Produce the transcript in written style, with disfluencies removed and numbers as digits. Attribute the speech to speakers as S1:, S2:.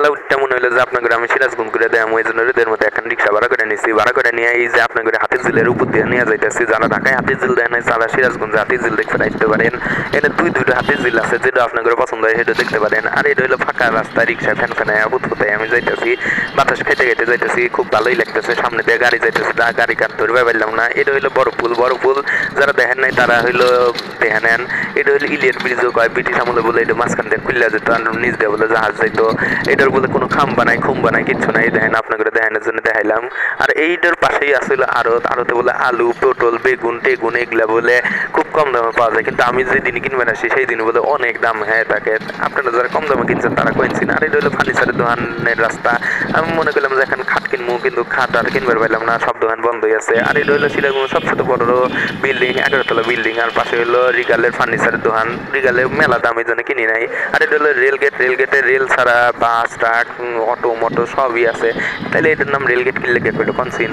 S1: সকালবেলা উঠতে মনে হলো যে আপনাদের আমি সিরাজগঞ্জ করে দেয় ওই জন্য রোদের মধ্যে এখন রিক্সা ভাড়া করে নিয়েছি, ভাড়া করে নিয়ে এই যে আপনাদের হাতিঝিলের উপর দিয়ে নিয়ে যাইতেছি। যারা ঢাকায় হাতিঝিল দেয় নাই তারা সিরাজগঞ্জে হাতিঝিল দেখতে আসতে পারেন। এখানে দুইটা হাতিঝিল আছে, যেটা আপনাদের পছন্দ হয় সেটা দেখতে পারেন। আর এটা হলো ফাঁকা রাস্তা, রিক্সা ফ্যান ফ্যানায় ফুটফুটাই আমি যাইতেছি, বাতাস খেতে খেতে যাইতেছি, খুব ভালোই লাগতেছে। সামনে দিয়ে গাড়ি যাইতেছে, গাড়ি কার ধরবে পারলাম না। এটা হইলো বড় পুল, যারা দেখেন নাই তারা হইলো দেখে নেন। এটা হইলো ইলিয়াট ব্রিজও কয়, ব্রিটিশ আমলে বলে এটা মাঝখান দিয়ে খুললে যেত আর নিচ দিয়ে বলে জাহাজ যাইতো। এটার বলে কোনো খাম্বা নাই খুম্বা নাই কিচ্ছু নাই, দেখেন আপনাকে দেখানোর জন্য দেখাইলাম। আর এইটার পাশেই আসলে আড়তে বলে আলু পটল বেগুন টেগুন এগুলা বলে খুব কম দামে পাওয়া যায়, কিন্তু আমি যেদিন কিনবেন আসি সেই দিন বলে অনেক দাম হ্যাঁ থাকে। আপনারা যারা কম দামে কিনছেন তারা কিনছেন। আর এটা হলো ফার্নিচারের দোকানের রাস্তা। আমি মনে করলাম যে এখন খাট কিনবো, কিন্তু খাট আর কিনবার পাইলাম না, সব দোকান বন্ধই আছে। আর এটা হলো সিরাজগঞ্জ সবচেয়ে বড় বিল্ডিং, 11তলা বিল্ডিং। আর পাশে হলো রিগালের ফার্নিচারের দোকান, রিগালে মেলা দাম এই জন্য কিনি নাই। আর এটা হলো রেলগেটে রেল ছাড়া বাস ট্রাক অটো মোটো সবই আছে, তাহলে এটার নাম রেলগেট কিনলে কে কনসিন।